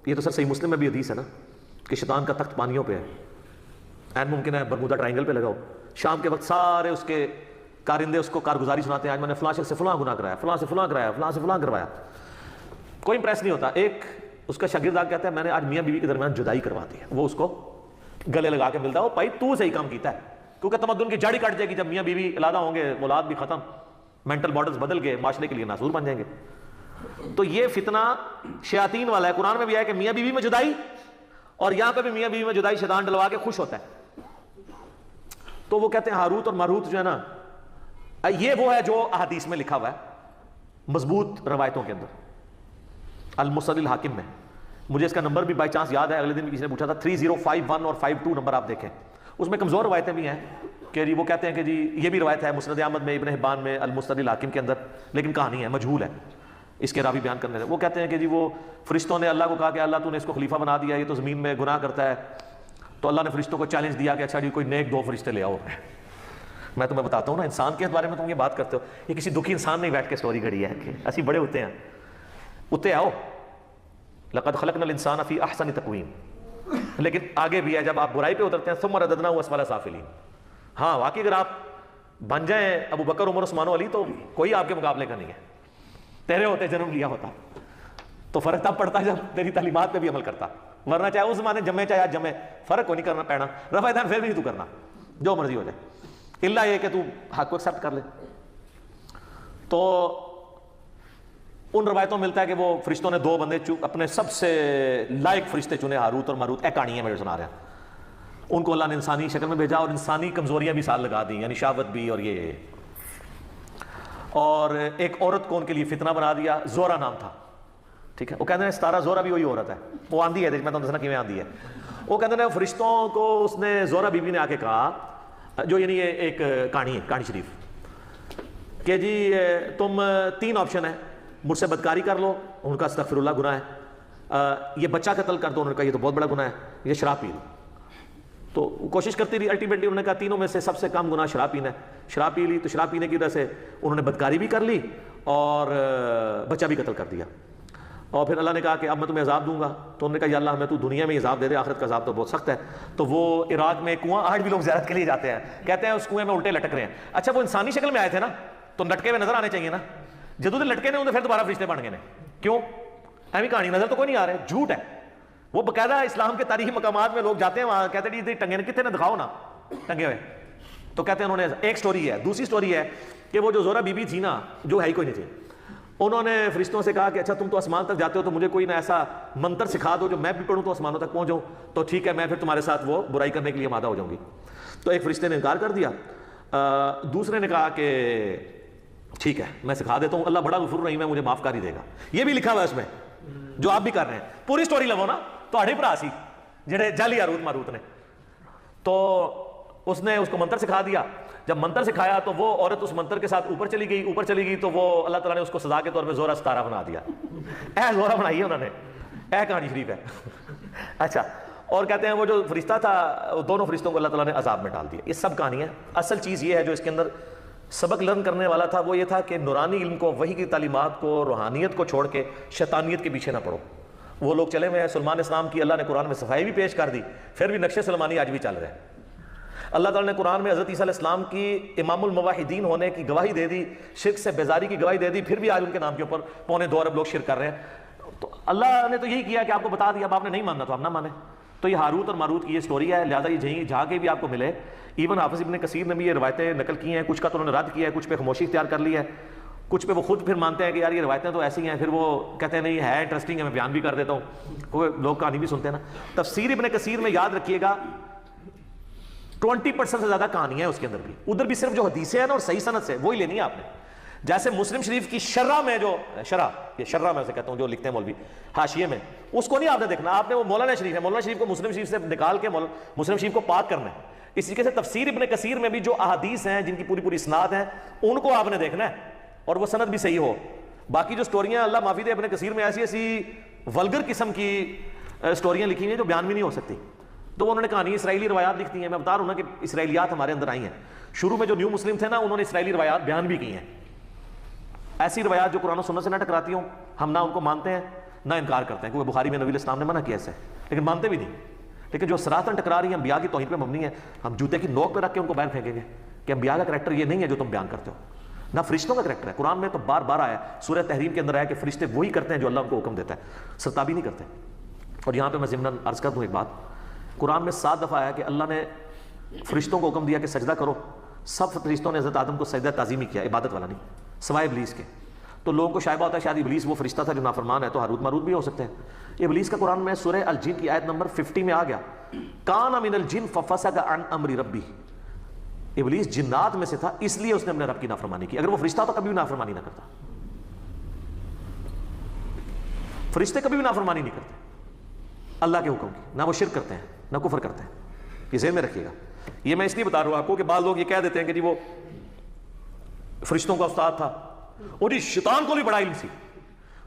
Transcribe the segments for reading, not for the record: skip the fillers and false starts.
یہ تو سر صحیح مسلم میں بھی حدیث ہے نا کہ شیطان کا تخت پانیوں پہ ہے، این ممکن ہے برمودا ٹرائنگل پہ لگا ہو، شام کے وقت سارے اس کے کارندے اس کو کارگزاری سناتے ہیں، آج میں نے فلاں شخص سے فلاں گناہ کرایا، فلاں سے فلاں کرایا، فلاں سے فلاں کروایا، کوئی امپریس نہیں ہوتا۔ ایک اس کا شاگرد آ کے کہتا ہے میں نے آج میاں بیوی کے درمیان جدائی کروا دی ہے، وہ اس کو گلے لگا کے ملتا ہے، وہ بھائی تو صحیح کام کیتا ہے، کیونکہ تمدن کی جڑ کٹ جائے گی جب میاں بیوی علیحدہ ہوں گے، اولاد بھی ختم، مینٹل ماڈلز بدل گئے، معاشرے کے لیے ناسور بن جائیں گے۔ تو یہ فتنہ شیاطین والا ہے، قرآن میں بھی ہے کہ میاں بیوی میں جدائی، اور یہاں پہ بھی میاں بیوی میں جدائی شیطان ڈلوا کے خوش ہوتا ہے۔ تو وہ کہتے ہیں ہاروت اور ماروت جو ہے نا، یہ وہ ہے جو احادیث میں لکھا ہوا ہے مضبوط روایتوں کے اندر، المسند الحاکم میں۔ مجھے اس کا نمبر بھی بائی چانس یاد ہے، اگلے دن بھی کسی نے پوچھا تھا، 3051 اور 52 نمبر آپ دیکھیں، اس میں کمزور روایتیں بھی ہیں کہ جی وہ کہتے ہیں کہ جی یہ بھی روایت ہے مسند احمد میں، ابن حبان میں، المسند الحاکم کے اندر، لیکن کہانی ہے، مجہول ہے، اس کے راوی بیان کرنے ہیں۔ وہ کہتے ہیں کہ جی وہ فرشتوں نے اللہ کو کہا کہ اللہ تو نے اس کو خلیفہ بنا دیا، یہ تو زمین میں گناہ کرتا ہے، تو اللہ نے فرشتوں کو چیلنج دیا کہ اچھا جی کوئی نیک 2 فرشتے لے آؤ۔ میں تمہیں بتاتا ہوں نا، انسان کے بارے میں تم یہ بات کرتے ہو، یہ کسی دکھی انسان نہیں بیٹھ کے سٹوری گھڑی ہے کہ اسی بڑے ہوتے ہیں، اتنے آؤ لقد خلقنا الانسان فی احسن تقویم، لیکن آگے بھی ہے جب آپ برائی پہ اترتے ہیں ثم رددناہ اسفل سافلین۔ ہاں واقعی اگر آپ بن جائیں ابو بکر عمر عثمان و علی تو کوئی آپ کے مقابلے کا نہیں ہے، تیرے ہوتے جنم لیا ہوتا تو فرق تب پڑتا ہے جب تیری تعلیمات پہ بھی عمل کرتا، ورنہ چاہے اس زمانے جمے چاہے آج جمے فرق کو نہیں کرنا پینا، رفع دین پھر بھی نہیں تو کرنا جو مرضی ہو جائے، اللہ یہ کہ تو حق کو ایکسیپٹ کر لے۔ تو ان روایتوں میں ملتا ہے کہ وہ فرشتوں نے 2 بندے اپنے سب سے لائق فرشتے چنے، ہاروت اور ماروت، ایک کہانی ہے میرے سنا رہے ہیں، ان کو اللہ نے انسانی شکل میں بھیجا اور انسانی کمزوریاں بھی ساتھ لگا دی، یعنی شہوت بھی اور یہ، اور ایک عورت کو ان کے لیے فتنہ بنا دیا، زورا نام تھا، ٹھیک ہے، وہ کہتے ہیں ستارہ زورا بھی وہی عورت ہے، وہ آندھی ہے، دیکھ میں تمہیں دسنا کیویں آندھی ہے، وہ کہتے ہیں فرشتوں کو اس نے زورا بی بی نے آ کے کہا، جو یعنی یہ ایک کہانی ہے، کہانی شریف، کہ جی تم 3 آپشن ہیں، مجھ سے بدکاری کر لو، ان کا استغفر اللہ گناہ ہے، یہ بچہ قتل کر دو، انہوں نے کہا یہ تو بہت بڑا گناہ ہے، یہ شراب پی لو، تو کوشش کرتی رہی، الٹیمیٹلی انہوں نے کہا تینوں میں سے سب سے کم گناہ شراب پینا ہے، شراب پی لی، تو شراب پینے کی وجہ سے انہوں نے بدکاری بھی کر لی اور بچہ بھی قتل کر دیا، اور پھر اللہ نے کہا کہ اب میں تمہیں عذاب دوں گا، تو انہوں نے کہا یا اللہ ہمیں تو دنیا میں عذاب دے دے، آخرت کا عذاب تو بہت سخت ہے۔ تو وہ عراق میں ایک کنواں، آج بھی لوگ زیارت کے لیے جاتے ہیں، کہتے ہیں اس کنویں میں الٹے لٹک رہے ہیں، اچھا وہ انسانی شکل میں آئے تھے نا تو لٹکے ہوئے نظر آنے چاہیے نا، جدو تو لٹکے نے انہیں پھر دوبارہ فرشتے بن گئے نے، کیوں ایویں کہانی نظر تو کوئی نہیں آ رہے، جھوٹ ہے، وہ باقاعدہ اسلام کے تاریخی مقامات میں لوگ جاتے ہیں، وہاں کہتے ہیں ٹنگے نے کتنے دکھاؤ نا ٹنگے ہوئے، تو کہتے ہیں انہوں نے، ایک سٹوری ہے، دوسری سٹوری ہے کہ وہ جو زورا بی بی تھی نا، جو ہے ہی کوئی نہیں تھی، انہوں نے فرشتوں سے کہا کہ اچھا تم تو آسمان تک جاتے ہو تو مجھے کوئی نہ ایسا منتر سکھا دو جو میں بھی پڑھوں تو آسمانوں تک پہنچ جاؤں، تو ٹھیک ہے میں پھر تمہارے ساتھ وہ برائی کرنے کے لیے آمادہ ہو جاؤں گی۔ تو ایک فرشتے نے انکار کر دیا، دوسرے نے کہا کہ ٹھیک ہے میں سکھا دیتا ہوں، اللہ بڑا غفور رحیم ہے، مجھے معاف کر ہی دے گا، یہ بھی لکھا ہوا ہے اس میں جو آپ بھی کر رہے ہیں، پوری سٹوری لو نا تہاڈے بھرا سی جڑے جعلی ہاروت ماروت نے، تو اس نے اس کو منتر سکھا دیا، جب منتر سکھایا تو وہ عورت اس منتر کے ساتھ اوپر چلی گئی تو وہ اللہ تعالیٰ نے اس کو سزا کے طور پہ زورا ستارہ بنا دیا، اے زورا بنائی ہے انہوں نے، اے کہانی شریف ہے۔ اچھا، اور کہتے ہیں وہ جو فرشتہ تھا، دونوں فرشتوں کو اللہ تعالیٰ نے عذاب میں ڈال دیا، یہ سب کہانی ہے۔ اصل چیز یہ ہے جو اس کے اندر سبق لرن کرنے والا تھا، وہ یہ تھا کہ نورانی علم کو، وحی کی تعلیمات کو، روحانیت کو چھوڑ کے شیطانیت کے پیچھے نہ پڑو۔ وہ لوگ چلے ہوئے ہیں، سلمان اسلام کی اللہ نے قرآن میں صفائی بھی پیش کر دی، پھر بھی نقش سلمانی آج بھی چل رہے ہیں۔ اللہ تعالیٰ نے قرآن میں حضرت عیسیٰ علیہ السلام کی امام الموحدین ہونے کی گواہی دے دی، شرک سے بیزاری کی گواہی دے دی، پھر بھی آج ان کے نام کے اوپر 2.25 ارب لوگ شرک کر رہے ہیں۔ تو اللہ نے تو یہی کیا کہ آپ کو بتا دیا، اب آپ نے نہیں ماننا تو آپ نہ مانیں۔ تو یہ ہاروت اور ماروت کی یہ سٹوری ہے، لہٰذا یہ جہاں کے بھی آپ کو ملے، ایون حافظ ابن کثیر نے بھی یہ روایتیں نقل کی ہیں، کچھ کا تو انہوں نے رد کیا ہے، کچھ پہ خاموشی اختیار کر لی ہے، کچھ پہ وہ خود پھر مانتے ہیں کہ یار یہ روایتیں تو ایسی ہیں، پھر وہ کہتے ہیں نہیں ہے انٹرسٹنگ ہے، میں بیان بھی کر دیتا ہوں، کوئی لوگ کہانی بھی سنتے ہیں نا۔ تفسیر ابن کثیر میں یاد رکھیے گا 20% سے زیادہ کہانی ہے اس کے اندر بھی، ادھر بھی صرف جو حدیثیں ہیں نا اور صحیح سند سے وہی لینی ہے آپ نے۔ جیسے مسلم شریف کی شرح میں جو یہ شرح میں سے کہتا ہوں جو لکھتے ہیں مولوی حاشیے میں، اس کو نہیں آپ نے دیکھنا، آپ نے وہ مولانا شریف ہے، مولانا شریف کو مسلم شریف سے نکال کے مسلم شریف کو پاک کرنا ہے۔ اس طریقے سے تفسیر ابن کثیر میں بھی جو احادیث ہیں جن کی پوری اسناد ہیں ان کو آپ نے دیکھنا ہے اور وہ سند بھی صحیح ہو۔ باقی جو سٹوریاں اللہ معافی دے ابن کثیر میں ایسی ولگر قسم کی سٹوریاں لکھی ہیں جو بیان بھی نہیں ہو سکتی، تو انہوں نے کہانی اسرائیلی روایات لکھتی ہیں۔ میں بتا رہا ہوں نا کہ اسرائیلیات ہمارے اندر آئی ہیں، شروع میں جو نیو مسلم تھے نا انہوں نے اسرائیلی روایات بیان بھی کی ہیں، ایسی روایات جو قرآن و سنت سے نہ ٹکراتی ہوں، ہم نہ ان کو مانتے ہیں نہ انکار کرتے ہیں، کیونکہ بخاری میں نبی علیہ السلام نے منع کیا اسے، لیکن مانتے بھی نہیں۔ لیکن جو صراحتاً ٹکرا رہی ہیں انبیاء کی توہین پہ مبنی ہے، ہم جوتے کی نوک پہ رکھ کے ان کو باہر پھینکیں گے کہ انبیاء کا کریکٹر یہ نہیں ہے جو تم بیان کرتے ہو، نہ فرشتوں کا کریکٹر ہے۔ قرآن میں تو بار بار آیا، سورہ تحریم کے اندر آیا کہ فرشتے وہی کرتے ہیں جو اللہ ان کو حکم دیتا ہے، سرتابی نہیں کرتے۔ اور یہاں پہ میں ضمناً عرض کر دوں ایک بات، قرآن میں 7 دفعہ آیا کہ اللہ نے فرشتوں کو حکم دیا کہ سجدہ کرو، سب فرشتوں نے حضرت آدم کو سجدہ تعظیمی کیا، عبادت والا نہیں، سوائے ابلیس کے۔ تو لوگوں کو شائبہ ہوتا ہے شاید ابلیس وہ فرشتہ تھا جو نافرمان ہے، تو ہاروت ماروت بھی ہو سکتے ہیں۔ ابلیس کا قرآن میں سورہ الجن کی آیت نمبر 50 میں آ گیا، کان من الجن ففسق عن امر ربی، ابلیس جنات میں سے تھا اس لیے اس نے اپنے رب کی نافرمانی کی، اگر وہ فرشتہ تو کبھی بھی نافرمانی نہ کرتا۔ فرشتے کبھی بھی نافرمانی نہیں کرتے اللہ کے حکم کی، نہ وہ شرک کرتے ہیں نہ کفر کرتے ہیں، یہ ذہن میں رکھیے گا۔ یہ میں اس لیے بتا رہا ہوں آپ کو کہ بعض لوگ یہ کہہ دیتے ہیں کہ جی وہ فرشتوں کا استاد تھا اور اس شیطان کو بھی بڑا علم سی،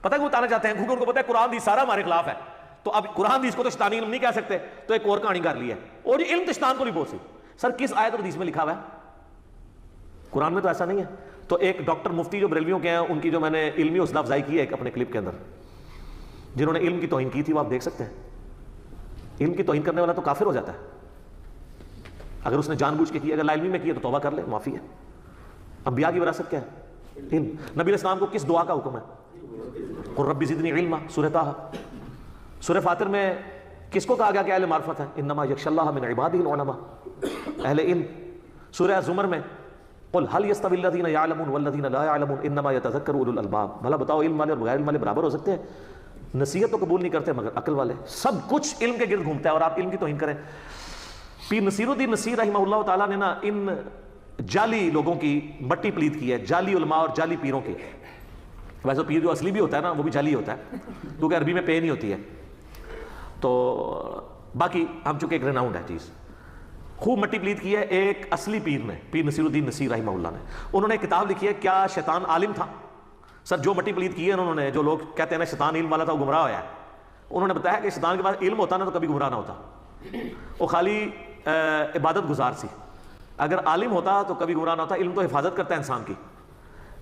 پتہ ہے وہ بتانا چاہتے ہیں کیونکہ ان کو پتہ ہے قرآن حدیث سارا ہمارے خلاف ہے، تو اب قرآن حدیث کو تو شیطانی علم نہیں کہہ سکتے، تو ایک اور کہانی کر لی ہے، اور یہ علم تو شیطان کو بھی بہت سی۔ سر کس آیت اور حدیث میں لکھا ہوا ہے؟ قرآن میں تو ایسا نہیں ہے۔ تو ایک ڈاکٹر مفتی جو بریلویوں کے ہیں ان کی جو میں نے علمی حوصلہ افزائی کی ہے ایک اپنے کلپ کے اندر، جنہوں نے علم کی توہین کی تھی، وہ آپ دیکھ سکتے ہیں۔ علم کی توہین کرنے والا تو کافر ہو جاتا ہے اگر اس نے جان بوجھ کے کی، اگر لا علمی میں کی ہے تو توبہ کر لے، معافی ہے۔ انبیاء کی وراثت کیا ہے؟ علم۔ نبی علیہ السلام کو کس دعا کا حکم ہے؟ قل رب زدنی علما، سورہ طٰہٰ۔ سورہ فاطر میں کس کو کہا گیا کہ اہل معرفت ہے؟ انما یخشی اللہ من عبادہ العلماء، اہل علم۔ سورہ زمر میں قل هل يستوي الذين يعلمون والذين لا يعلمون انما يتذكر اولو الالباب، بھلا بتاؤ علم والے اور بغیر علم والے برابر ہو سکتے ہیں؟ نصیحت تو قبول نہیں کرتے مگر عقل والے، سب کچھ علم کے گرد گھومتا ہے اور آپ علم کی توہین کریں۔ پیر نصیر الدین نصیر رحمہ اللہ تعالیٰ نے نا ان جعلی لوگوں کی مٹی پلید کی ہے، جعلی علماء اور جعلی پیروں کی۔ ویسے پیر جو اصلی بھی ہوتا ہے نا وہ بھی جعلی ہوتا ہے کیونکہ عربی میں پے نہیں ہوتی ہے، تو باقی ہم چونکہ ایک ریناؤنڈ ہے چیز، خوب مٹی پلید کی ہے ایک اصلی پیر نے، پیر نصیر الدین نصیر رحمہ اللہ نے۔ انہوں نے ایک کتاب لکھی ہے کیا شیطان عالم تھا؟ سر جو مٹی پلید کی ہے انہوں نے، جو لوگ کہتے ہیں نا شیطان علم والا تھا وہ گمراہ ہوا ہے، انہوں نے بتایا کہ شیطان کے پاس علم ہوتا نا تو کبھی گمراہ نہ ہوتا، وہ خالی عبادت گزار سی، اگر عالم ہوتا تو کبھی گمراہ نہ ہوتا۔ علم تو حفاظت کرتا ہے انسان کی،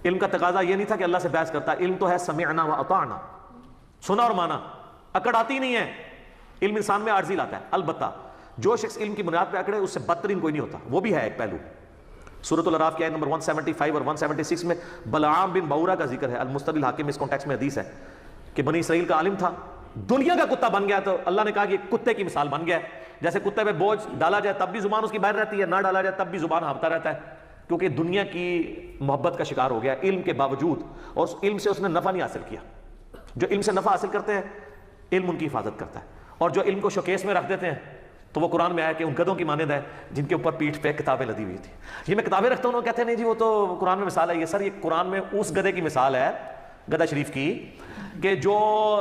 علم کا تقاضا یہ نہیں تھا کہ اللہ سے بحث کرتا، علم تو ہے سمعنا و اطعنا، سنا اور مانا، اکڑ آتی نہیں ہے، علم انسان میں عارضی لاتا ہے۔ البتہ جو شخص علم کی بنیاد پہ اکڑے اس سے بدترین کوئی نہیں ہوتا، وہ بھی ہے ایک پہلو۔ سورۃ الاعراف کی آیت نمبر 175 اور 176 میں بلعام بن بعورہ کا ذکر ہے، المستدل الحاکم، اس کانٹیکس میں حدیث ہے کہ بنی اسرائیل کا عالم تھا، دنیا کا کتا بن گیا، تو اللہ نے کہا کہ کتے کی مثال بن گیا ہے، جیسے کتے پہ بوجھ ڈالا جائے تب بھی زبان اس کی باہر رہتی ہے، نہ ڈالا جائے تب بھی زبان ہانپتا رہتا ہے، کیونکہ دنیا کی محبت کا شکار ہو گیا علم کے باوجود، اور اس علم سے اس نے نفع نہیں حاصل کیا۔ جو علم سے نفع حاصل کرتے ہیں علم ان کی حفاظت کرتا ہے، اور جو علم کو شوکیس میں رکھ دیتے ہیں تو وہ قرآن میں آیا کہ ان گدھوں کی مانند ہے جن کے اوپر پیٹھ پہ کتابیں لدی ہوئی تھی۔ یہ میں کتابیں رکھتا ہوں، وہ کہتے ہیں نہیں جی وہ تو قرآن میں مثال ہے، یہ سر یہ قرآن میں اس گدھے کی مثال ہے، گدھا شریف کی، کہ جو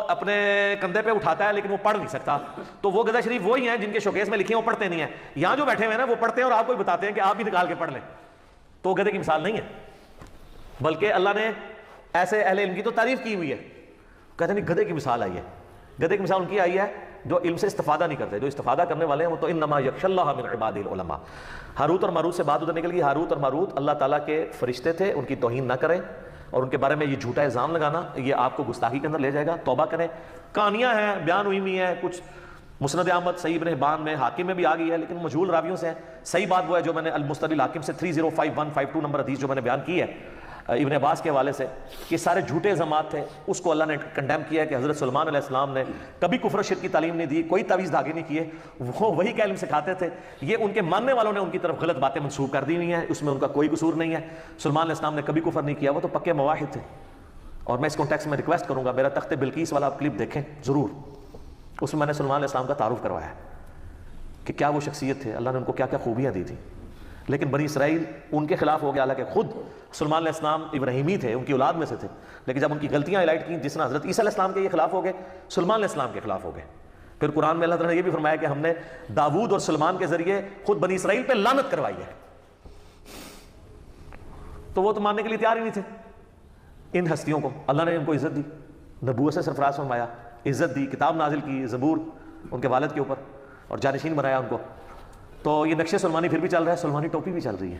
اپنے کندھے پہ اٹھاتا ہے لیکن وہ پڑھ نہیں سکتا، تو وہ گدھا شریف وہی ہیں جن کے شوکیس میں لکھے ہیں وہ پڑھتے نہیں ہیں، یہاں جو بیٹھے ہوئے ہیں نا وہ پڑھتے ہیں اور آپ کو بھی بتاتے ہیں کہ آپ بھی نکال کے پڑھ لیں، تو وہ گدھے کی مثال نہیں ہے، بلکہ اللہ نے ایسے اہل علم کی تو تعریف کی ہوئی ہے، کہتے ہیں نہیں گدھے کی مثال آئی ہے۔ گدھے کی مثال ان کی آئی ہے جو علم سے استفادہ نہیں کرتے، جو استفادہ کرنے والے ہیں وہ تو انما یخشی اللہ من عبادہ العلماء۔ ہاروت اور ماروت سے بات ادھر نکل گئی، ہاروت اور ماروت اللہ تعالیٰ کے فرشتے تھے، ان کی توہین نہ کریں، اور ان کے بارے میں یہ جھوٹا الزام لگانا یہ آپ کو گستاخی کے اندر لے جائے گا، توبہ کریں۔ کہانیاں ہیں، بیان ہوئی ہوئی ہیں، کچھ مسند احمد، صحیح ابن حبان میں، حاکم میں بھی آ گئی ہے، لیکن مجہول راویوں سے ہے۔ صحیح بات وہ ہے جو میں نے المستدل الحاکم سے 305152 نمبر حدیث جو میں نے بیان کی ہے ابن عباس کے حوالے سے، کہ سارے جھوٹے الزامات تھے، اس کو اللہ نے کنڈیم کیا ہے کہ حضرت سلیمان علیہ السلام نے کبھی کفر و شرک کی تعلیم نہیں دی، کوئی تعویذ دھاگے نہیں کیے، وہ وہی کا علم سکھاتے تھے، یہ ان کے ماننے والوں نے ان کی طرف غلط باتیں منسوب کر دی ہوئی ہیں، اس میں ان کا کوئی قصور نہیں ہے۔ سلیمان علیہ السلام نے کبھی کفر نہیں کیا، وہ تو پکے مواحد تھے۔ اور میں اس کانٹیکس میں ریکویسٹ کروں گا، میرا تخت بلقیس والا آپ کلپ دیکھیں ضرور، اس میں میں نے سلیمان علیہ السلام کا تعارف کروایا ہے کہ کیا وہ شخصیت تھے، اللہ نے ان کو کیا کیا خوبیاں دی تھی۔ لیکن بنی اسرائیل ان کے خلاف ہو گیا، حالانکہ خود سلیمان علیہ السلام ابراہیمی تھے، ان کی اولاد میں سے تھے، لیکن جب ان کی غلطیاں ہائی لائٹ کی، جس طرح حضرت عیسیٰ علیہ السلام کے یہ خلاف ہو گئے، سلیمان علیہ السلام کے خلاف ہو گئے۔ پھر قرآن میں اللہ تعالیٰ نے یہ بھی فرمایا کہ ہم نے داؤد اور سلیمان کے ذریعے خود بنی اسرائیل پہ لعنت کروائی ہے، تو وہ تو ماننے کے لیے تیار ہی نہیں تھے۔ ان ہستیوں کو اللہ نے ان کو عزت دی، نبوت سے سرفراز فرمایا، عزت دی، کتاب نازل کی، زبور ان کے والد کے اوپر، اور جانشین بنایا ان کو۔ تو یہ نقشے سلمانی پھر بھی چل رہا ہے، سلمانی ٹوپی بھی چل رہی ہے۔